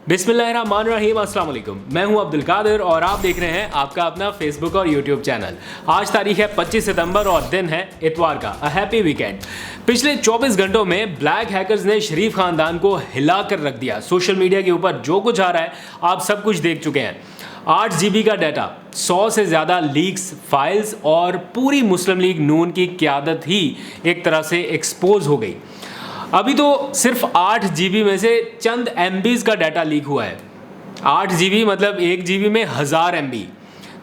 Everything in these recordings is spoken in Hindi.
बिस्मिल्लाहिर्रहमानिर्रहीम, अस्सलाम वालेकुम। मैं हूं अब्दुल कादिर और आप देख रहे हैं आपका अपना फेसबुक और यूट्यूब चैनल। आज तारीख है 25 सितंबर और दिन है इतवार का। A happy weekend. पिछले 24 घंटों में ब्लैक हैकर्स ने शरीफ खानदान को हिला कर रख दिया। सोशल मीडिया के ऊपर जो कुछ आ रहा है आप सब कुछ देख चुके हैं। 8 GB का डाटा, 100 से ज़्यादा लीक्स, फाइल्स और पूरी मुस्लिम लीग नून की क़यादत ही एक तरह से एक्सपोज हो गई। अभी तो सिर्फ 8 GB में से चंद MBs का डाटा लीक हुआ है। 8 GB मतलब 1 GB में 1000 MB,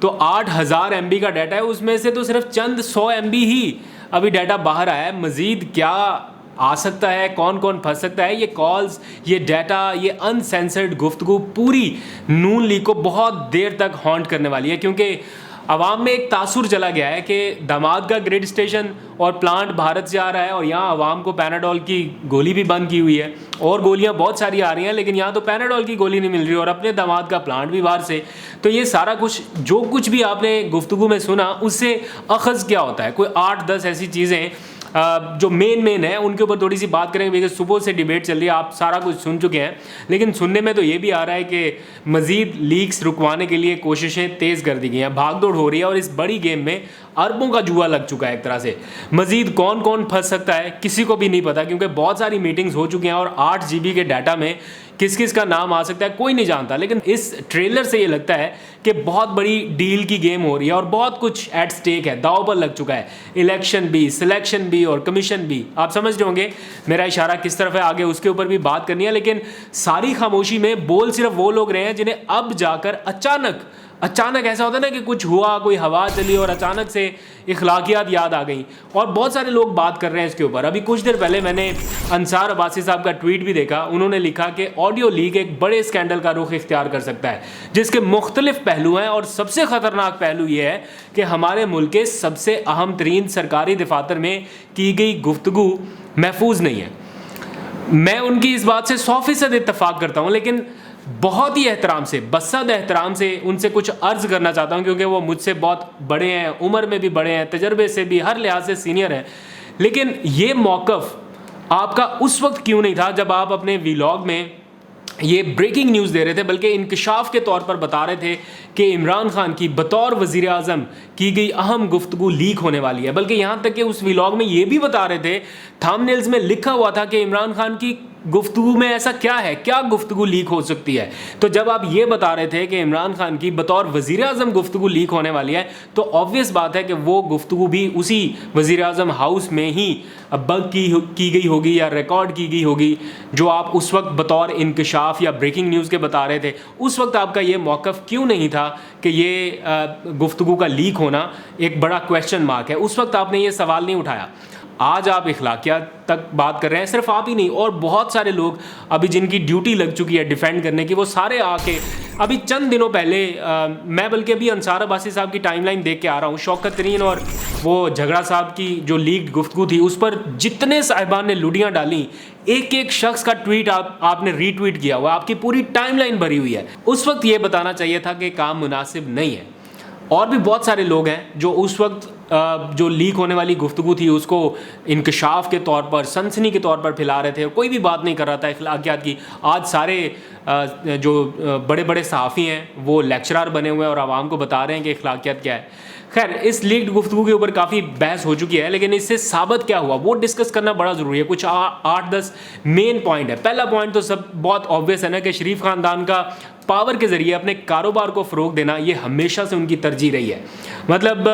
तो 8000 MB का डाटा है, उसमें से तो सिर्फ चंद 100 MB ही अभी डाटा बाहर आया है। मज़ीद क्या आ सकता है, कौन कौन फंस सकता है, ये कॉल्स, ये डाटा, ये अनसेंसर्ड गुफ्तगू पूरी नून लीग को बहुत देर तक हॉन्ट करने वाली है, क्योंकि अवाम में एक तासुर चला गया है कि दामाद का ग्रिड स्टेशन और प्लांट भारत से आ रहा है और यहाँ अवाम को पैनाडोल की गोली भी बंद की हुई है और गोलियाँ बहुत सारी आ रही हैं, लेकिन यहाँ तो पैनाडोल की गोली नहीं मिल रही और अपने दामाद का प्लांट भी बाहर से। तो ये सारा कुछ जो कुछ भी आपने गुफ्तगू में सुना उससे अखज़ क्या होता है, कोई 8-10 ऐसी चीज़ें जो मेन है उनके ऊपर थोड़ी सी बात करेंगे, बिकॉज सुबह से डिबेट चल रही है, आप सारा कुछ सुन चुके हैं। लेकिन सुनने में तो ये भी आ रहा है कि मज़ीद लीक्स रुकवाने के लिए कोशिशें तेज़ कर दी गई हैं, भागदौड़ हो रही है और इस बड़ी गेम में अरबों का जुआ लग चुका है एक तरह से। मज़ीद कौन कौन फंस सकता है किसी को भी नहीं पता, क्योंकि बहुत सारी मीटिंग्स हो चुकी हैं और 8 GB के डाटा में किस किस का नाम आ सकता है कोई नहीं जानता। लेकिन इस ट्रेलर से ये लगता है कि बहुत बड़ी डील की गेम हो रही है और बहुत कुछ एट स्टेक है, दांव पर लग चुका है। इलेक्शन भी, सिलेक्शन भी और कमीशन भी। आप समझ रहे होंगे मेरा इशारा किस तरफ है, आगे उसके ऊपर भी बात करनी है। लेकिन सारी खामोशी में बोल सिर्फ वो लोग रहे हैं जिन्हें अब जाकर अचानक ऐसा होता है ना कि कुछ हुआ, कोई हवा चली और अचानक से इखलाकियात याद आ गई और बहुत सारे लोग बात कर रहे हैं इसके ऊपर। अभी कुछ देर पहले मैंने अंसार अब्बासी साहब का ट्वीट भी देखा। उन्होंने लिखा कि ऑडियो लीक एक बड़े स्कैंडल का रुख इख्तियार कर सकता है जिसके मुख्तलिफ पहलू हैं और सबसे ख़तरनाक पहलू ये है कि हमारे मुल्क के सबसे अहम तरीन सरकारी दफातर में की गई गुफ्तगू महफूज नहीं है। मैं उनकी इस बात से 100% इत्तफाक करता हूँ, लेकिन बहुत ही एहतराम से, बसद एहतराम से उनसे कुछ अर्ज़ करना चाहता हूँ, क्योंकि वो मुझसे बहुत बड़े हैं, उम्र में भी बड़े हैं, तजर्बे से भी हर लिहाज से सीनियर हैं। लेकिन ये मौक़िफ़ आपका उस वक्त क्यों नहीं था जब आप अपने व्लॉग में ये ब्रेकिंग न्यूज़ दे रहे थे, बल्कि इंकशाफ के तौर पर बता रहे थे कि इमरान खान की बतौर वज़ीर आज़म की गई अहम गुफ्तगू लीक होने वाली है। बल्कि यहाँ तक कि उस व्लॉग में ये भी बता रहे थे, थंबनेल्स में लिखा हुआ था कि इमरान खान की गुफ्तगू में ऐसा क्या है, क्या गुफ्तगू लीक हो सकती है। तो जब आप ये बता रहे थे कि इमरान खान की बतौर वज़ीर आज़म गुफ्तगू लीक होने वाली है, तो ऑब्वियस बात है कि वो गुफ्तगू भी उसी वज़ीर आज़म हाउस में ही बग की गई होगी या रिकॉर्ड की गई होगी, जो आप उस वक्त बतौर इंकशाफ या ब्रेकिंग न्यूज़ के बता रहे थे। उस वक्त आपका ये मौक़िफ़ क्यों नहीं था कि ये गुफ्तगू का लीक होना एक बड़ा क्वेश्चन मार्क है? उस वक्त आपने ये सवाल नहीं उठाया। आज आप इखलाकियात तक बात कर रहे हैं, सिर्फ आप ही नहीं और बहुत सारे लोग अभी जिनकी ड्यूटी लग चुकी है डिफेंड करने की, वो सारे आके अभी चंद दिनों पहले मैं बल्कि अभी अंसार अब्बासी साहब की टाइमलाइन देख के आ रहा हूँ। शौकत तरीन और वो झगड़ा साहब की जो लीक्ड गुफ्तगू थी उस पर जितने साहिबान ने लुडियाँ डाली, एक एक शख्स का ट्वीट आपने रीट्वीट किया हुआ, आपकी पूरी टाइमलाइन भरी हुई है। उस वक्त ये बताना चाहिए था कि काम मुनासिब नहीं है। और भी बहुत सारे लोग हैं जो उस वक्त जो लीक होने वाली गुफ्तगू थी उसको इंकशाफ के तौर पर, सनसनी के तौर पर फैला रहे थे, कोई भी बात नहीं कर रहा था इखलाकियात की। आज सारे जो बड़े बड़े सहाफ़ी हैं वो लेक्चरार बने हुए हैं और आवाम को बता रहे हैं कि इखलाकियात क्या है। खैर, इस लीक्ड गुफ्तगू के ऊपर काफ़ी बहस हो चुकी है, लेकिन इससे साबित क्या हुआ वो डिस्कस करना बड़ा ज़रूरी है। कुछ 8-10 मेन पॉइंट है। पहला पॉइंट तो सब बहुत ऑब्वियस है ना कि शरीफ ख़ानदान का पावर के ज़रिए अपने कारोबार को फ़रोग देना ये हमेशा से उनकी तरजीह रही है। मतलब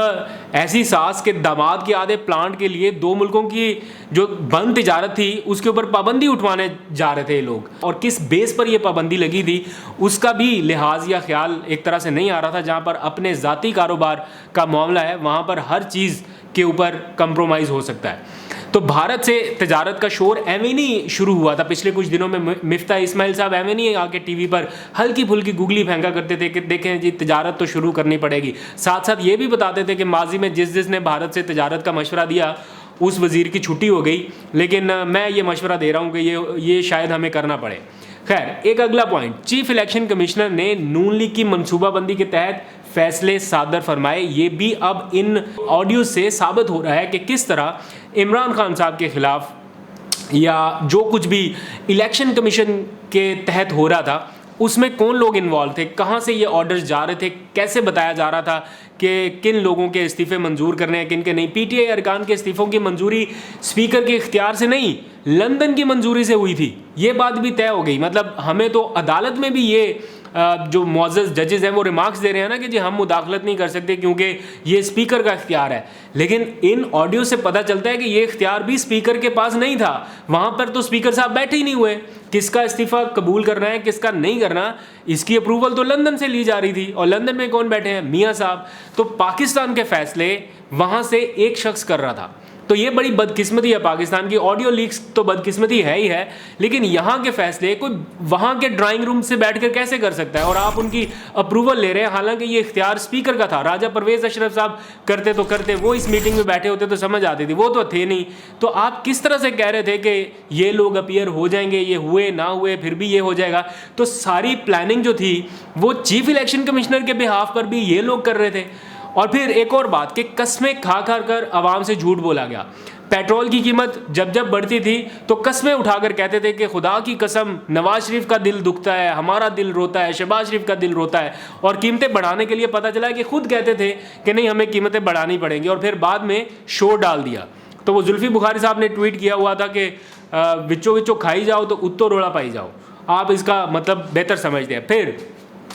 ऐसी सास के दामाद के आधे प्लांट के लिए 2 मुल्कों की जो बंद तिजारत थी उसके ऊपर पाबंदी उठवाने जा रहे थे लोग, और किस बेस पर ये पाबंदी लगी थी उसका भी लिहाज या ख्याल एक तरह से नहीं आ रहा था। जहाँ पर अपने ज़ाती कारोबार का मामला है वहाँ पर हर चीज़ के ऊपर कंप्रोमाइज़ हो सकता है। तो भारत से तजारत का शोर एवं नहीं शुरू हुआ था पिछले कुछ दिनों में। मिफ्ता इस्माइल साहब एवं नहीं आके टीवी पर हल्की फुल्की गुगली फेंका करते थे कि देखें जी तजारत तो शुरू करनी पड़ेगी। साथ साथ ये भी बताते थे कि माजी में जिसने भारत से तजारत का मशवरा दिया उस वज़ीर की छुट्टी हो गई, लेकिन मैं ये मशवरा दे रहा हूँ कि ये शायद हमें करना पड़े। खैर, एक अगला पॉइंट, चीफ इलेक्शन कमिश्नर ने नून लीग की मनसूबाबंदी के तहत फैसले सादर फरमाए। ये भी अब इन ऑडियो से साबित हो रहा है कि किस तरह इमरान खान साहब के खिलाफ या जो कुछ भी इलेक्शन कमीशन के तहत हो रहा था उसमें कौन लोग इन्वॉल्व थे, कहाँ से ये ऑर्डर्स जा रहे थे, कैसे बताया जा रहा था कि किन लोगों के इस्तीफे मंजूर करने हैं, किन के नहीं। पीटीआई अरकान के इस्तीफों की मंजूरी स्पीकर के इख्तियार से नहीं, लंदन की मंजूरी से हुई थी। ये बात भी तय हो गई। मतलब हमें तो अदालत में भी ये जो मुअज़्ज़ज़ जजेस हैं वो रिमार्क्स दे रहे हैं ना कि जी हम मुदाखलत नहीं कर सकते क्योंकि ये स्पीकर का इख्तियार है। लेकिन इन ऑडियो से पता चलता है कि ये इख्तियार भी स्पीकर के पास नहीं था। वहाँ पर तो स्पीकर साहब बैठे ही नहीं हुए। किसका इस्तीफ़ा कबूल करना है, किसका नहीं करना, इसकी अप्रूवल तो लंदन से ली जा रही थी। और लंदन में कौन बैठे हैं? मियाँ साहब। तो पाकिस्तान के फैसले वहाँ से एक शख्स कर रहा था। तो ये बड़ी बदकिस्मती है पाकिस्तान की। ऑडियो लीक्स तो बदकिस्मती है ही है, लेकिन यहाँ के फैसले कोई वहाँ के ड्राइंग रूम से बैठकर कैसे कर सकता है? और आप उनकी अप्रूवल ले रहे हैं, हालांकि ये इख्तियार स्पीकर का था। राजा परवेज़ अशरफ साहब करते तो करते, वो इस मीटिंग में बैठे होते तो समझ आती थी, वो तो थे नहीं। तो आप किस तरह से कह रहे थे कि ये लोग अपीयर हो जाएंगे, ये हुए ना हुए फिर भी ये हो जाएगा? तो सारी प्लानिंग जो थी वो चीफ इलेक्शन कमिश्नर के बिहाफ पर भी ये लोग कर रहे थे। और फिर एक और बात कि कस्में खा कर आवाम से झूठ बोला गया। पेट्रोल की कीमत जब जब बढ़ती थी तो कस्में उठाकर कहते थे कि खुदा की कसम नवाज शरीफ का दिल दुखता है, हमारा दिल रोता है, शहबाज शरीफ का दिल रोता है। और कीमतें बढ़ाने के लिए पता चला कि खुद कहते थे कि नहीं हमें कीमतें बढ़ानी पड़ेंगी, और फिर बाद में शोर डाल दिया। तो वो जुल्फी बुखारी साहब ने ट्वीट किया हुआ था कि विचो विचो खाई जाओ तो उत्तो रोड़ा पाई जाओ। आप इसका मतलब बेहतर समझते हैं। फिर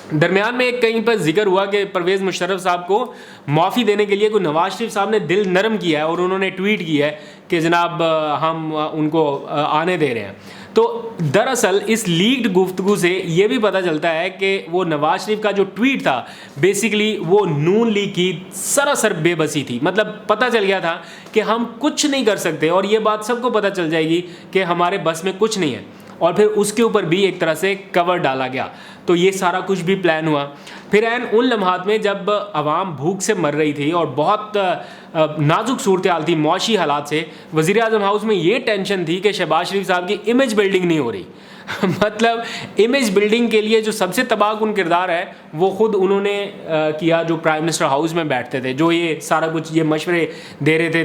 दरमियान में एक कहीं पर जिक्र हुआ कि परवेज़ मुशर्रफ साहब को माफ़ी देने के लिए कोई नवाज शरीफ साहब ने दिल नरम किया है और उन्होंने ट्वीट किया है कि जनाब हम उनको आने दे रहे हैं। तो दरअसल इस लीक्ड गुफ्तगू से ये भी पता चलता है कि वो नवाज शरीफ का जो ट्वीट था बेसिकली वो नून लीग की सरासर बेबसी थी। मतलब पता चल गया था कि हम कुछ नहीं कर सकते, और ये बात सबको पता चल जाएगी कि हमारे बस में कुछ नहीं है। और फिर उसके ऊपर भी एक तरह से कवर डाला गया। तो ये सारा कुछ भी प्लान हुआ। फिर ऐन उन लम्हात में जब आवाम भूख से मर रही थी और बहुत नाजुक सूरत हाल थी मौशी हालात से, वज़ीर आज़म हाउस में ये टेंशन थी कि शहबाज शरीफ साहब की इमेज बिल्डिंग नहीं हो रही। मतलब इमेज बिल्डिंग के लिए जो सबसे तबाहकुन किरदार है वो ख़ुद उन्होंने किया, जो प्राइम मिनिस्टर हाउस में बैठते थे, जो ये सारा कुछ ये मशवरे दे रहे थे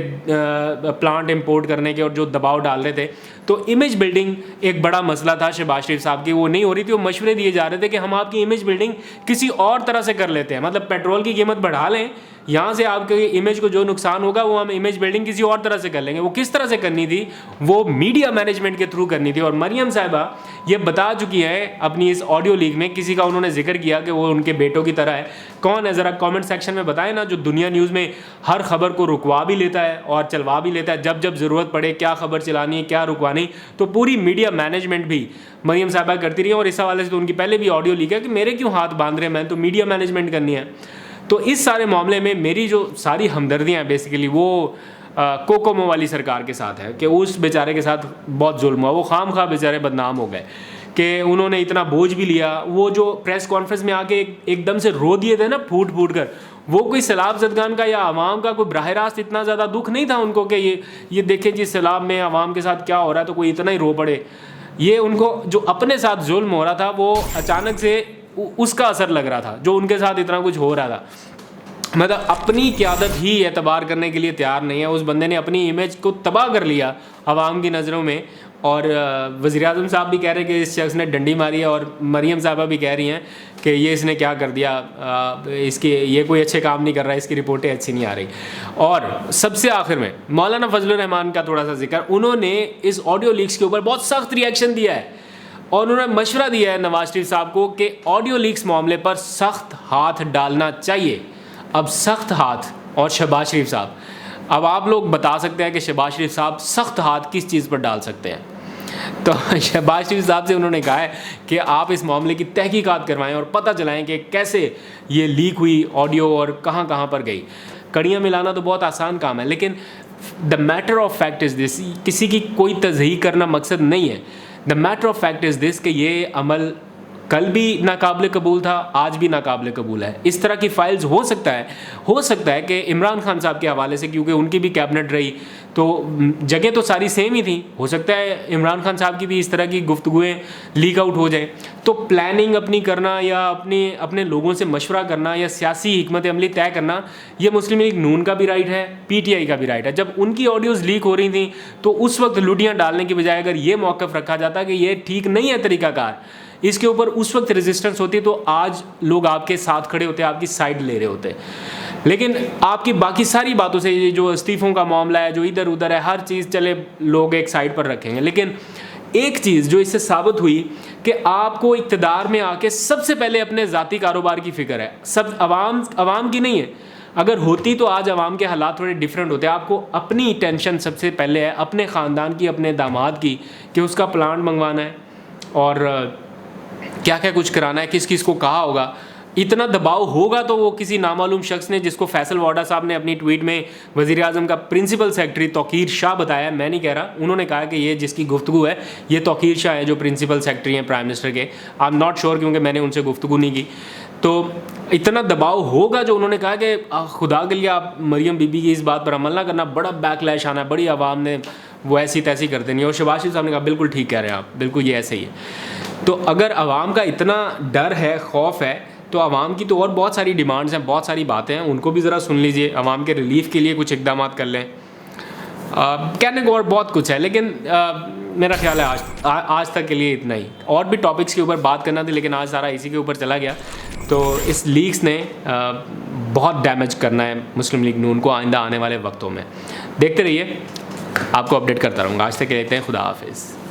प्लांट इंपोर्ट करने के और जो दबाव डाल रहे थे। तो इमेज बिल्डिंग एक बड़ा मसला था शहबाज शरीफ साहब की, वो नहीं हो रही थी। वो मशवरे दिए जा रहे थे कि हम आपकी इमेज बिल्डिंग किसी और तरह से कर लेते हैं, मतलब पेट्रोल की कीमत बढ़ा लें, यहाँ से आपके इमेज को जो नुकसान होगा वो हम इमेज बिल्डिंग किसी और तरह से कर लेंगे। वो किस तरह से करनी थी? वो मीडिया मैनेजमेंट के थ्रू करनी थी। और मरियम साहिबा ये बता चुकी है अपनी इस ऑडियो लीक में, किसी का उन्होंने जिक्र किया कि वो उनके बेटों की तरह है। कौन है ज़रा कमेंट सेक्शन में बताएं ना, जो दुनिया न्यूज़ में हर खबर को रुकवा भी लेता है और चलवा भी लेता है, जब जब ज़रूरत पड़े क्या खबर चलानी है क्या रुकवानी। तो पूरी मीडिया मैनेजमेंट भी मरियम साहिबा करती रही, और इस हवाले से तो उनकी पहले भी ऑडियो लीक है कि मेरे क्यों हाथ बांध रहे हैं, मैं तो मीडिया मैनेजमेंट करनी है। तो इस सारे मामले में मेरी जो सारी हमदर्दियाँ हैं बेसिकली वो कोकोमो वाली सरकार के साथ है कि उस बेचारे के साथ बहुत जुल्म हुआ। वो खाम खा बेचारे बदनाम हो गए कि उन्होंने इतना बोझ भी लिया। वो जो प्रेस कॉन्फ्रेंस में आके एकदम से रो दिए थे ना फूट फूट कर, वो कोई सैलाब ज़दगान का या आवाम का कोई बराह रास्त इतना ज़्यादा दुख नहीं था उनको कि ये देखें जी सैलाब में आवाम के साथ क्या हो रहा है तो कोई इतना ही रो पड़े। ये उनको जो अपने साथ जुल्म हो रहा था वो अचानक से उसका असर लग रहा था, जो उनके साथ इतना कुछ हो रहा था। मतलब अपनी क़यादत ही एतबार करने के लिए तैयार नहीं है। उस बंदे ने अपनी इमेज को तबाह कर लिया आवाम की नज़रों में। और वज़ीर आज़म साहब भी कह रहे हैं कि इस शख्स ने डंडी मारी है, और मरियम साहबा भी कह रही हैं कि ये इसने क्या कर दिया, इसके ये कोई अच्छे काम नहीं कर रहा है, इसकी रिपोर्टें अच्छी नहीं आ रही। और सबसे आखिर में मौलाना फजलुर रहमान का थोड़ा सा जिक्र, उन्होंने इस ऑडियो लीक्स के ऊपर बहुत सख्त रिएक्शन दिया है और उन्होंने मशवरा दिया है नवाज शरीफ साहब को कि ऑडियो लीक्स मामले पर सख्त हाथ डालना चाहिए। अब सख्त हाथ और शहबाज शरीफ साहब, अब आप लोग बता सकते हैं कि शहबाज शरीफ साहब सख्त हाथ किस चीज़ पर डाल सकते हैं? तो शहबाज शरीफ साहब से उन्होंने कहा है कि आप इस मामले की तहकीकात करवाएं और पता चलाएं कि कैसे ये लीक हुई ऑडियो और कहाँ कहाँ पर गई। कड़ियाँ मिलाना तो बहुत आसान काम है, लेकिन the matter of fact is this, किसी की कोई तज़हीक करना मकसद नहीं है। The matter of fact is this कि ये अमल कल भी नाकाबिल कबूल था, आज भी नाकाबिल कबूल है। इस तरह की फ़ाइल्स हो सकता है कि इमरान खान साहब के हवाले से, क्योंकि उनकी भी कैबिनेट रही तो जगह तो सारी सेम ही थी, हो सकता है इमरान खान साहब की भी इस तरह की गुफ्तगुएँ लीक आउट हो जाएं। तो प्लानिंग अपनी करना या अपने लोगों से मशवरा करना या सियासी हिकमत अमली तय करना, ये मुस्लिम लीग नून का भी राइट है, पीटीआई का भी राइट है। जब उनकी ऑडियोज़ लीक हो रही थी तो उस वक्त लुटियाँ डालने की बजाय अगर ये मौक़िफ़ रखा जाता कि ये ठीक नहीं है तरीक़ाकार, इसके ऊपर उस वक्त रेजिस्टेंस होती तो आज लोग आपके साथ खड़े होते, आपकी साइड ले रहे होते। लेकिन आपकी बाकी सारी बातों से, ये जो इस्तीफ़ों का मामला है, जो इधर उधर है, हर चीज़ चले लोग एक साइड पर रखेंगे। लेकिन एक चीज़ जो इससे साबित हुई कि आपको इक़्तिदार में आके सबसे पहले अपने ज़ाती कारोबार की फ़िक्र है, सब अवाम की नहीं है। अगर होती तो आज अवाम के हालात थोड़े डिफरेंट होते। आपको अपनी टेंशन सबसे पहले है, अपने ख़ानदान की, अपने दामाद की, कि उसका प्लांट मंगवाना है और क्या क्या कुछ कराना है, किस किस को कहा होगा। इतना दबाव होगा तो वो किसी नामालूम शख्स ने, जिसको फैसल वाडा साहब ने अपनी ट्वीट में वज़ीर आज़म का प्रिंसिपल सेक्रेटरी तौकीर शाह बताया, मैं नहीं कह रहा, उन्होंने कहा कि ये जिसकी गुफ्तगू है ये तौकीर शाह है जो प्रिंसिपल सेक्रेटरी हैं प्राइम मिनिस्टर के। आई एम नॉट श्योर क्योंकि मैंने उनसे गुफ्तगू नहीं की। तो इतना दबाव होगा जो उन्होंने कहा कि खुदा के लिए आप मरियम बीबी की इस बात पर अमल ना करना, बड़ा बैकलैश आना, बड़ी आवाम ने वो ऐसी तैसी कर देनी है। और शहबाज शरीफ साहब ने कहा बिल्कुल ठीक कह रहे हैं आप, बिल्कुल ये ऐसे ही है। तो अगर आवाम का इतना डर है, खौफ है, तो आवाम की तो और बहुत सारी डिमांड्स हैं, बहुत सारी बातें हैं, उनको भी ज़रा सुन लीजिए। आवाम के रिलीफ के लिए कुछ इकदाम कर लें। कहने को और बहुत कुछ है, लेकिन मेरा ख्याल है आज तक के लिए इतना ही। और भी टॉपिक्स के ऊपर बात करना थी, लेकिन आज सारा इसी के ऊपर चला गया। तो इस लीग्स ने बहुत डैमेज करना है मुस्लिम लीग नून को आइंदा आने वाले वक्तों में। देखते रहिए, आपको अपडेट करता रहूँगा। आज तक कहते हैं खुदा हाफिज़।